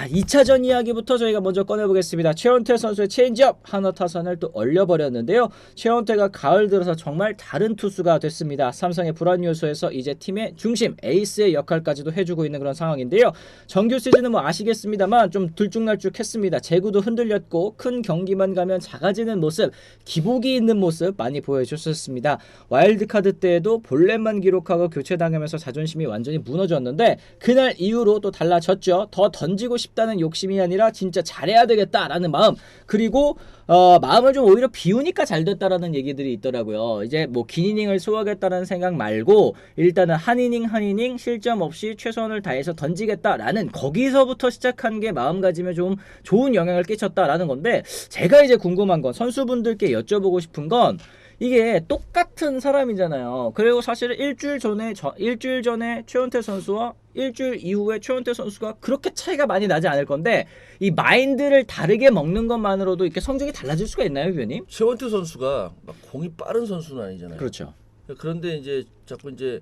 자, 2차전 이야기부터 저희가 먼저 꺼내보겠습니다. 최원태 선수의 체인지업 한화 타선을 또 얼려버렸는데요. 최원태가 가을 들어서 정말 다른 투수가 됐습니다. 삼성의 불안 요소에서 이제 팀의 중심, 에이스의 역할까지도 해주고 있는 그런 상황인데요. 정규 시즌은 뭐 아시겠습니다만 좀 들쭉날쭉했습니다. 제구도 흔들렸고 큰 경기만 가면 작아지는 모습, 기복이 있는 모습 많이 보여줬었습니다. 와일드카드 때에도 볼넷만 기록하고 교체당하면서 자존심이 완전히 무너졌는데 그날 이후로 또 달라졌죠. 더 던지고 싶다는 욕심이 아니라 진짜 잘해야 되겠다라는 마음, 그리고 마음을 좀 오히려 비우니까 잘 됐다라는 얘기들이 있더라고요. 이제 뭐 긴 이닝을 소화하겠다는 생각 말고 일단은 한 이닝 실점 없이 최선을 다해서 던지겠다라는 거기서부터 시작한 게 마음가짐에 좀 좋은 영향을 끼쳤다라는 건데, 제가 이제 궁금한 건 선수분들께 여쭤보고 싶은 건 이게 똑같은 사람이잖아요. 그리고 사실은 일주일 전에 최원태 선수와 일주일 이후에 최원태 선수가 그렇게 차이가 많이 나지 않을 건데 이 마인드를 다르게 먹는 것만으로도 이렇게 성적이 달라질 수가 있나요, 위원님? 최원태 선수가 막 공이 빠른 선수는 아니잖아요. 그렇죠. 그런데 이제 자꾸 이제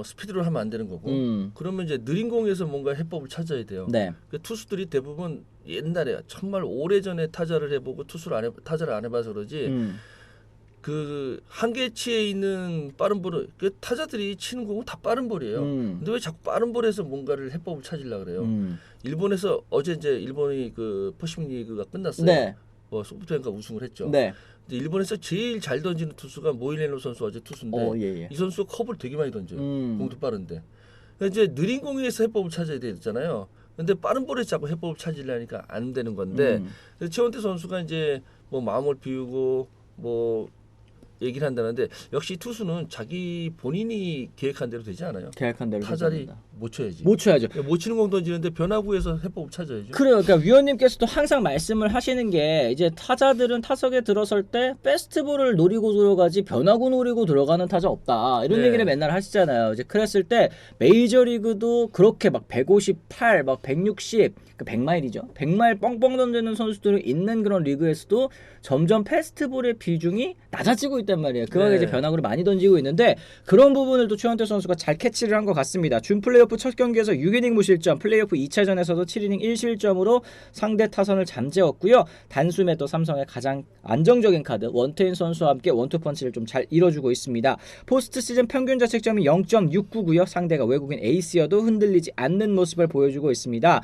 스피드를 하면 안 되는 거고, 그러면 이제 느린 공에서 뭔가 해법을 찾아야 돼요. 네. 그 투수들이 대부분 옛날에 정말 오래전에 타자를 해보고 타자를 안 해봐서 그러지. 그 한계치에 있는 빠른 볼을 그 타자들이 치는 공은 다 빠른 볼이에요. 근데 왜 자꾸 빠른 볼에서 뭔가를 해법을 찾으려고 그래요? 일본에서 어제 이제 일본이 그 퍼시픽 리그가 끝났어요. 네. 소프트뱅크가 우승을 했죠. 네. 근데 일본에서 제일 잘 던지는 투수가 모이네로 선수 어제 투수인데 예. 이 선수가 컵을 되게 많이 던져요. 공도 빠른데. 그러니까 이제 느린 공에서 해법을 찾아야 되잖아요. 근데 빠른 볼에 자꾸 해법을 찾으려니까 안 되는 건데 최원태 선수가 이제 뭐 마음을 비우고 뭐 얘기를 한다는데 역시 투수는 자기 본인이 계획한 대로 되지 않아요. 계획한 대로 타자리 못 쳐야지. 못 쳐야죠. 못 치는 공 던지는데 변화구에서 해법을 찾아야죠. 그래요. 그러니까 위원님께서도 항상 말씀을 하시는 게 이제 타자들은 타석에 들어설 때 페스트볼을 노리고 들어가지 변화구 노리고 들어가는 타자 없다. 이런 네. 얘기를 맨날 하시잖아요. 이제 그랬을 때 메이저리그도 그렇게 막 158, 막 160, 그 100마일이죠. 100마일 뻥뻥 던지는 선수들이 있는 그런 리그에서도 점점 페스트볼의 비중이 낮아지고 있단 말이에요. 그거에 이제 변화구를 많이 던지고 있는데 그런 부분을 또 최원태 선수가 잘 캐치를 한 것 같습니다. 준 플레이오프 첫 경기에서 6이닝 무실점, 플레이오프 2차전에서도 7이닝 1실점으로 상대 타선을 잠재웠고요. 단숨에 또 삼성의 가장 안정적인 카드 원태인 선수와 함께 원투펀치를 좀 잘 이뤄주고 있습니다. 포스트 시즌 평균 자책점이 0.69고요. 상대가 외국인 에이스여도 흔들리지 않는 모습을 보여주고 있습니다.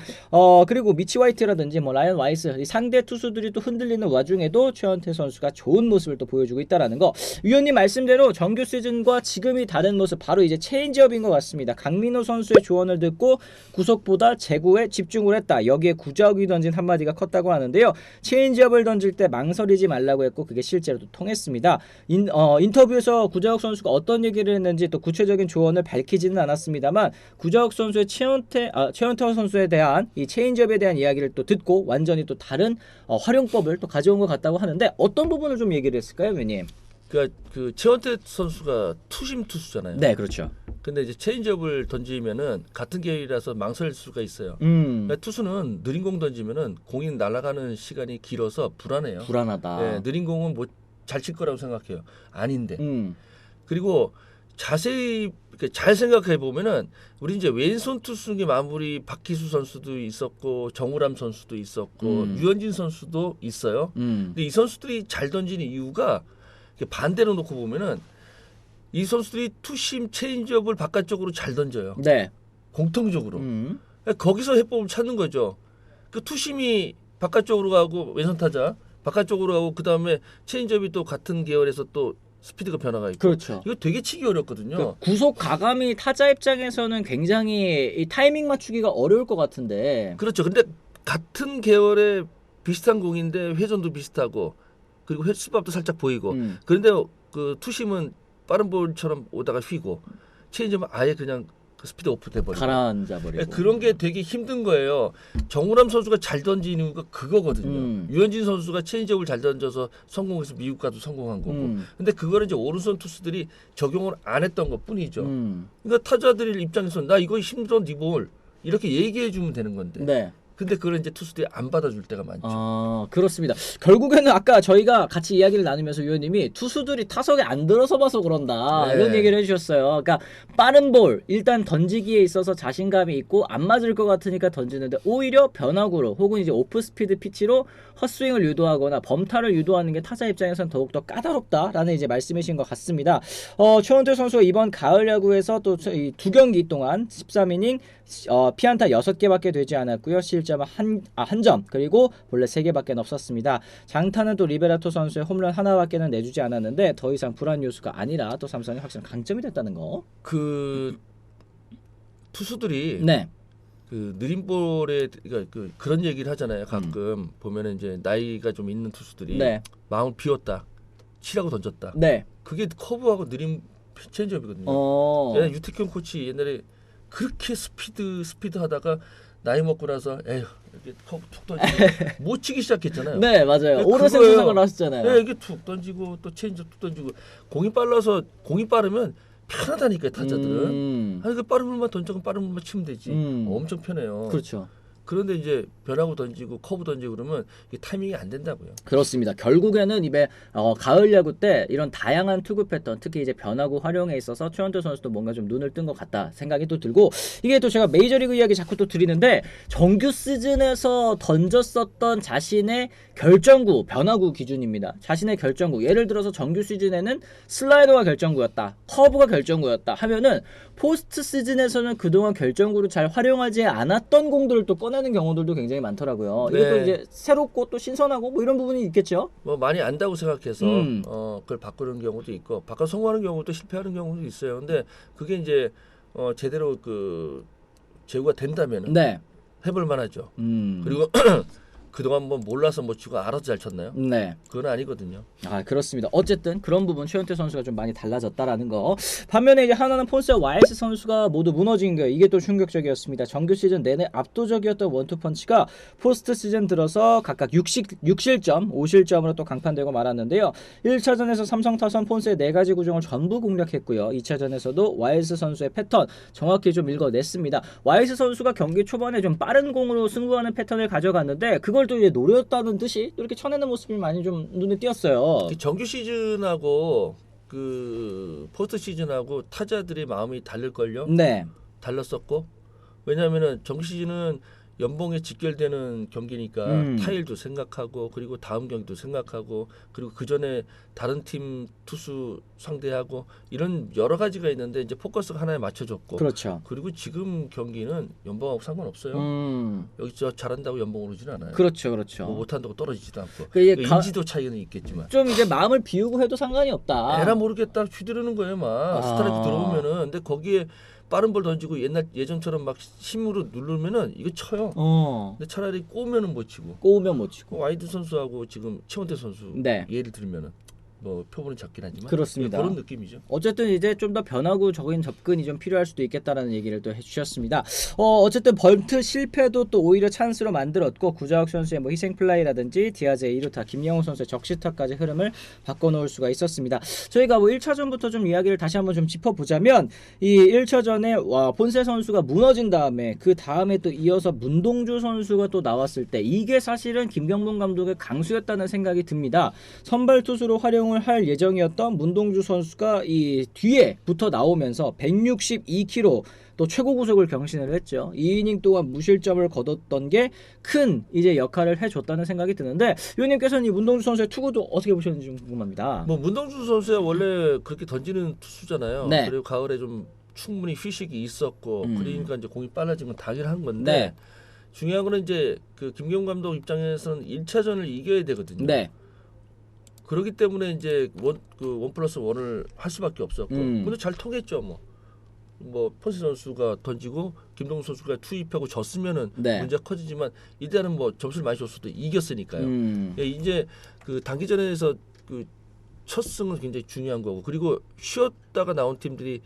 그리고 미치 화이트라든지 뭐 라이언 와이스 상대 투수들이 또 흔들리는 와중에도 최원태 선수가 좋은 모습을 또 보여주고 있다라는 거. 위원님 말씀대로 정규 시즌과 지금이 다른 모습, 바로 이제 체인지업인 것 같습니다. 강민호 선수의 조언을 듣고 구속보다 제구에 집중을 했다. 여기에 구자욱이 던진 한마디가 컸다고 하는데요. 체인지업을 던질 때 망설이지 말라고 했고 그게 실제로도 통했습니다. 인터뷰에서 구자욱 선수가 어떤 얘기를 했는지 또 구체적인 조언을 밝히지는 않았습니다만 구자욱 선수의 최원태 선수에 대한 이 체인지업에 대한 이야기를 또 듣고 완전히 또 다른 활용법을 또 가져온 것 같다고 하는데 어떤 부분을 좀 얘기를 했을까요, 위원님? 그러니까 그 최원태 선수가 투심 투수잖아요. 네, 그렇죠. 근데 이제 체인지업을 던지면은 같은 계열이라서 망설일 수가 있어요. 그러니까 투수는 느린 공 던지면은 공이 날아가는 시간이 길어서 불안해요. 불안하다. 네, 느린 공은 뭐 잘 칠 거라고 생각해요. 아닌데. 그리고 자세히 이렇게 잘 생각해 보면은 우리 이제 왼손 투수 중에 마무리 박희수 선수도 있었고 정우람 선수도 있었고 유현진 선수도 있어요. 근데 이 선수들이 잘 던지는 이유가 반대로 놓고 보면은 이 선수들이 투심 체인지업을 바깥쪽으로 잘 던져요. 네. 공통적으로. 거기서 해법을 찾는 거죠. 그 투심이 바깥쪽으로 가고 왼손 타자 바깥쪽으로 가고 그 다음에 체인지업이 또 같은 계열에서 또 스피드가 변화가 있고. 그렇죠. 이거 되게 치기 어렵거든요. 구속 가감이 타자 입장에서는 굉장히 이 타이밍 맞추기가 어려울 것 같은데. 그렇죠. 근데 같은 계열의 비슷한 공인데 회전도 비슷하고 그리고 횟수밥도 살짝 보이고 그런데 그 투심은 빠른 볼처럼 오다가 휘고 체인지업은 아예 그냥 그 스피드 오프 돼버리고 가라앉아 버리고. 그런 게 되게 힘든 거예요. 정우람 선수가 잘 던지는 이유가 그거거든요. 유현진 선수가 체인지업을 잘 던져서 성공해서 미국 가도 성공한 거고. 근데 그거를 이제 오른손 투수들이 적용을 안 했던 것뿐이죠. 그러니까 타자들 입장에서 나 이거 힘들어 니 볼 이렇게 얘기해 주면 되는 건데. 네. 근데 그걸 이제 투수들이 안 받아줄 때가 많죠. 아, 그렇습니다. 결국에는 아까 저희가 같이 이야기를 나누면서 위원님이 투수들이 타석에 안 들어서 봐서 그런다 네. 이런 얘기를 해주셨어요. 그러니까 빠른 볼 일단 던지기에 있어서 자신감이 있고 안 맞을 것 같으니까 던지는데 오히려 변화구로 혹은 이제 오프 스피드 피치로 헛스윙을 유도하거나 범타를 유도하는 게 타자 입장에서는 더욱더 까다롭다라는 이제 말씀이신 것 같습니다. 최원태 선수가 이번 가을 야구에서 또 두 경기 동안 13이닝 피안타 6개밖에 되지 않았고요. 실점 한 점 그리고 본래 3개밖에 없었습니다. 장타는 또 리베라토 선수의 홈런 하나밖에는 내주지 않았는데 더 이상 불안 요소가 아니라 또 삼성이 확실한 강점이 됐다는 거. 그 투수들이 네. 그 느린 볼에 그런 얘기를 하잖아요. 가끔 보면은 이제 나이가 좀 있는 투수들이 네. 마음을 비웠다, 치라고 던졌다. 네. 그게 커브하고 느린 체인지업이거든요. 옛날에 유택현 코치 옛날에 그렇게 스피드 하다가 나이 먹고 나서 에휴 이렇게 커브 툭 던지고 못 치기 시작했잖아요. 네, 맞아요. 네, 오르세 그거예요. 생각을 하셨잖아요. 네, 이게 툭 던지고 또 체인지업 툭 던지고 공이 빠르면 편하다니까 타자들은. 아니 그 빠른 볼만 던져서 빠른 볼만 치면 되지. 엄청 편해요. 그렇죠. 그런데 이제 변화구 던지고 커브 던지고 그러면 이게 타이밍이 안 된다고요. 그렇습니다. 결국에는 이제 가을 야구 때 이런 다양한 투구 패턴, 특히 이제 변화구 활용에 있어서 최원태 선수도 뭔가 좀 눈을 뜬 것 같다 생각이 또 들고, 이게 또 제가 메이저리그 이야기 자꾸 또 드리는데 정규 시즌에서 던졌었던 자신의 결정구, 변화구 기준입니다. 자신의 결정구. 예를 들어서 정규 시즌에는 슬라이더가 결정구였다, 커브가 결정구였다 하면은 포스트 시즌에서는 그동안 결정구를 잘 활용하지 않았던 공들을 또 꺼내는 경우들도 굉장히 많더라고요. 네. 이것도 이제 새롭고 또 신선하고 뭐 이런 부분이 있겠죠. 뭐 많이 안다고 생각해서 그걸 바꾸는 경우도 있고 바꿔 성공하는 경우도 실패하는 경우도 있어요. 근데 그게 이제 제대로 그 제구가 된다면은 네. 해볼 만하죠. 그리고 그동안 뭐 몰라서 못 치고 알아서 잘 쳤나요? 네. 그건 아니거든요. 아, 그렇습니다. 어쨌든 그런 부분 최원태 선수가 좀 많이 달라졌다라는 거. 반면에 이제 하나는 폰스와 와일스 선수가 모두 무너진 거예요. 이게 또 충격적이었습니다. 정규 시즌 내내 압도적이었던 원투펀치가 포스트 시즌 들어서 각각 6실점, 5실점으로 또 강판되고 말았는데요. 1차전에서 삼성 타선 폰스의 4가지 구종을 전부 공략했고요. 2차전에서도 와일스 선수의 패턴 정확히 좀 읽어냈습니다. 와일스 선수가 경기 초반에 좀 빠른 공으로 승부하는 패턴을 가져갔는데 그걸 또 이제 노렸다는 듯이 이렇게 쳐내는 모습이 많이 좀 눈에 띄었어요. 정규 시즌하고 그 포스트 시즌하고 타자들의 마음이 다를걸요. 네. 달랐었고, 왜냐하면은 정규 시즌은 연봉에 직결되는 경기니까 타일도 생각하고 그리고 다음 경기도 생각하고 그리고 그 전에 다른 팀 투수 상대하고 이런 여러 가지가 있는데 이제 포커스가 하나에 맞춰졌고, 그렇죠. 그리고 지금 경기는 연봉하고 상관없어요. 여기 저 잘한다고 연봉 오르진 않아요. 그렇죠, 그렇죠. 뭐 못한다고 떨어지지도 않고. 그 이게 인지도 차이는 있겠지만. 좀 이제 마음을 비우고 해도 상관이 없다. 에라 모르겠다 휘두르는 거예요, 막 스트라이크 들어오면은. 근데 거기에 빠른 볼 던지고 예전처럼 막 힘으로 누르면은 이거 쳐요. 근데 차라리 꼬우면은 못 치고. 꼬우면 못 치고. 와이드 선수하고 지금 최원태 선수 네. 예를 들면은 뭐 표본은 작긴 하지만 그렇습니다. 그런 느낌이죠. 어쨌든 이제 좀 더 변화구적인 접근이 좀 필요할 수도 있겠다라는 얘기를 또 해주셨습니다. 어쨌든 번트 실패도 또 오히려 찬스로 만들었고 구자욱 선수의 뭐 희생 플라이라든지 디아즈의 2루타, 김영호 선수의 적시타까지 흐름을 바꿔놓을 수가 있었습니다. 저희가 뭐 1차전부터 좀 이야기를 다시 한번 좀 짚어보자면 이 1차전에 본세 선수가 무너진 다음에 그 다음에 또 이어서 문동주 선수가 또 나왔을 때 이게 사실은 김경문 감독의 강수였다는 생각이 듭니다. 선발 투수로 활용을 할 예정이었던 문동주 선수가 이 뒤에 붙어 나오면서 162km 또 최고 구속을 경신을 했죠. 2이닝 동안 무실점을 거뒀던 게 큰 이제 역할을 해줬다는 생각이 드는데 위원님께서는 이 문동주 선수의 투구도 어떻게 보셨는지 좀 궁금합니다. 뭐 문동주 선수야 원래 그렇게 던지는 투수잖아요. 네. 그리고 가을에 좀 충분히 휴식이 있었고 그러니까 이제 공이 빨라진 건 당연한 건데 네. 중요한 거는 이제 그 김경문 감독 입장에서는 1차전을 이겨야 되거든요. 네. 그렇기 때문에 이제 원 플러스 원을 할 수밖에 없었고, 근데 잘 통했죠. 뭐 폰세 선수가 던지고 김동훈 선수가 투입하고 졌으면은 네. 문제가 커지지만 이때는 뭐 점수를 많이 줬어도 이겼으니까요. 예, 이제 그 단기전에서 그 첫 승은 굉장히 중요한 거고, 그리고 쉬었다가 나온 팀들이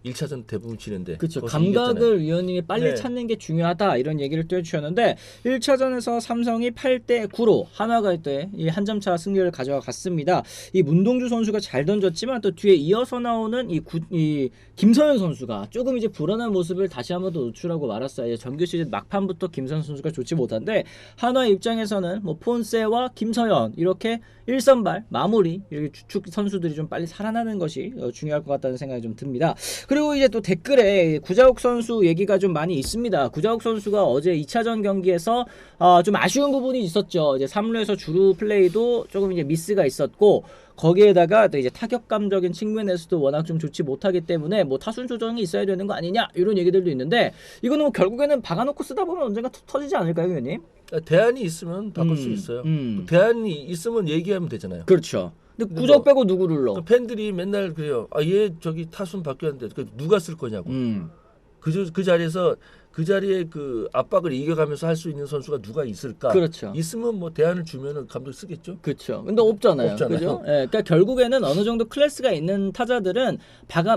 1차전 대부분 치는데. 그렇죠. 거기서 감각을 이겼잖아요. 위원님이 빨리 네. 찾는 게 중요하다 이런 얘기를 또 해주셨는데 1차전에서 삼성이 8대 9로 한화가 이때 이 한 점 차 승리를 가져갔습니다. 이 문동주 선수가 잘 던졌지만 또 뒤에 이어서 나오는 이 김서현 선수가 조금 이제 불안한 모습을 다시 한번 더 노출하고 말았어요. 이제 정규 시즌 막판부터 김서현 선수가 좋지 못한데 한화 입장에서는 뭐 폰세와 김서현 이렇게 1선발 마무리 이렇게 주축 선수들이 좀 빨리 살아나는 것이 중요할 것 같다는 생각이 좀 듭니다. 그리고 이제 또 댓글에 구자욱 선수 얘기가 좀 많이 있습니다. 구자욱 선수가 어제 2차전 경기에서 좀 아쉬운 부분이 있었죠. 이제 3루에서 주루 플레이도 조금 이제 미스가 있었고 거기에다가 또 이제 타격감적인 측면에서도 워낙 좀 좋지 못하기 때문에 뭐 타순 조정이 있어야 되는 거 아니냐 이런 얘기들도 있는데 이거는 뭐 결국에는 박아놓고 쓰다 보면 언젠가 터지지 않을까요, 위원님? 대안이 있으면 바꿀 수 있어요. 대안이 있으면 얘기하면 되잖아요. 그렇죠. 근데 구적 빼고 누구를 넣어? 팬들이 맨날 그래요. 얘 저기 타순 바뀌었는데 누가 쓸 거냐고. 그 자리에 그 압박을 이겨가면서 할 수 있는 선수가 누가 있을까? 그렇죠. 있으면 뭐 대안을 주면은 감독이 쓰겠죠. 그렇죠. 근데 없잖아요. 그죠? 예, 그러니까 결국에는 어느 정도 클래스가 있는 타자들은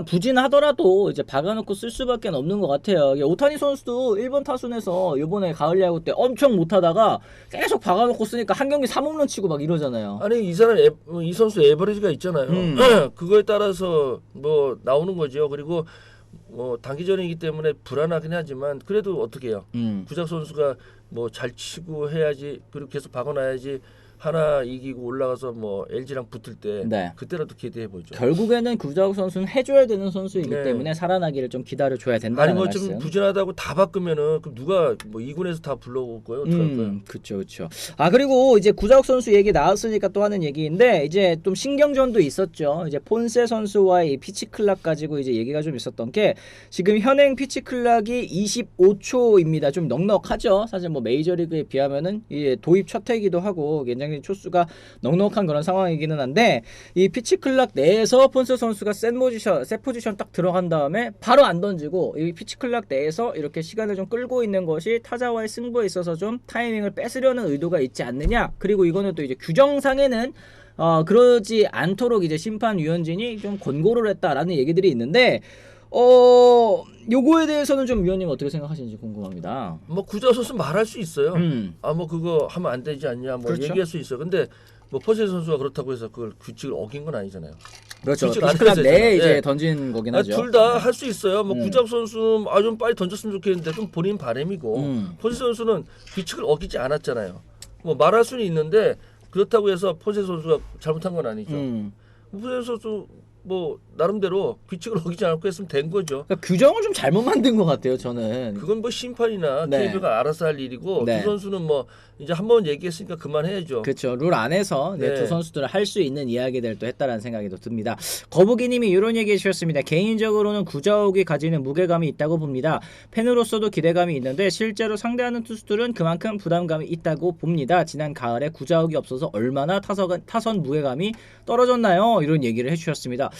부진하더라도 이제 박아놓고 쓸 수밖에 없는 것 같아요. 오타니 선수도 1번 타순에서 이번에 가을 야구 때 엄청 못하다가 계속 박아놓고 쓰니까 한 경기 3홈런 치고 막 이러잖아요. 아니 이 선수 에버리지가 있잖아요. 그거에 따라서 뭐 나오는 거죠. 그리고 뭐 단기전이기 때문에 불안하긴 하지만 그래도 어떻게 해요. 구작 선수가 뭐 잘 치고 해야지 그리고 계속 박아놔야지 하나 이기고 올라가서 뭐 LG랑 붙을 때 네. 그때라도 기대해 보죠. 결국에는 구자욱 선수는 해줘야 되는 선수이기 네. 때문에 살아나기를 좀 기다려줘야 된다는 아니 뭐 말씀. 좀 부진하다고 다 바꾸면은 그럼 누가 뭐 2군에서 다 불러올 거예요? 어떡할 거예요? 그렇죠. 그리고 이제 구자욱 선수 얘기 나왔으니까 또 하는 얘기인데 이제 좀 신경전도 있었죠. 이제 폰세 선수와의 이 피치 클락 가지고 이제 얘기가 좀 있었던 게 지금 현행 피치 클락이 25초입니다. 좀 넉넉하죠. 사실 뭐 메이저리그에 비하면은 이게 도입 첫 해이기도 하고 굉장히 초수가 넉넉한 그런 상황이기는 한데 이 피치 클락 내에서 폰세 선수가 셋 포지션 딱 들어간 다음에 바로 안 던지고 이 피치 클락 내에서 이렇게 시간을 좀 끌고 있는 것이 타자와의 승부에 있어서 좀 타이밍을 뺏으려는 의도가 있지 않느냐. 그리고 이거는 또 이제 규정상에는 그러지 않도록 이제 심판위원진이 좀 권고를 했다라는 얘기들이 있는데 요거에 대해서는 좀 위원님 어떻게 생각하시는지 궁금합니다. 뭐 구자 선수 말할 수 있어요. 뭐 그거 하면 안 되지 않냐 뭐 그렇죠. 얘기할 수 있어요. 근데 뭐 포세 선수가 그렇다고 해서 그걸 규칙을 어긴 건 아니잖아요. 그렇죠. 규칙 안 클럽 내에 이제 예. 던진 거긴 하죠. 둘 다 할 수 있어요. 뭐 구작 선수 좀 빨리 던졌으면 좋겠는데 좀 본인 바람이고 포세 선수는 규칙을 어기지 않았잖아요. 뭐 말할 수는 있는데 그렇다고 해서 포세 선수가 잘못한 건 아니죠. 포세 선수 뭐 나름대로 규칙을 어기지 않고 했으면 된 거죠. 그러니까 규정을 좀 잘못 만든 것 같아요, 저는. 그건 뭐 심판이나 네. KB가 알아서 할 일이고 네. 두 선수는 뭐 이제 한 번 얘기했으니까 그만해야죠. 그렇죠. 룰 안에서 네. 두 선수들을 할 수 있는 이야기들도 했다라는 생각이 또 듭니다. 거북이님이 이런 얘기 해주셨습니다. 개인적으로는 구자욱이 가지는 무게감이 있다고 봅니다. 팬으로서도 기대감이 있는데 실제로 상대하는 투수들은 그만큼 부담감이 있다고 봅니다. 지난 가을에 구자욱이 없어서 얼마나 타선 무게감이 떨어졌나요? 이런 얘기를 해주셨습니다.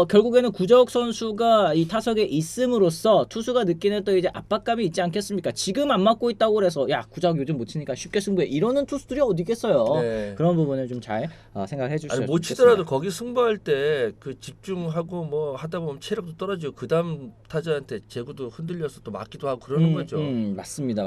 결국에는 구자욱 선수가 이 타석에 있음으로써 투수가 느끼는 또 이제 압박감이 있지 않겠습니까? 지금 안 맞고 있다고 그래서 야 구자욱 요즘 못 치니까 쉽게 승부해 이러는 투수들이 어디 있겠어요. 네. 그런 부분을 좀 잘 생각해 주시면 못 치더라도 거기 승부할 때 그 집중하고 뭐 하다 보면 체력도 떨어지고 그다음 타자한테 제구도 흔들려서 또 맞기도 하고 그러는 거죠. 맞습니다.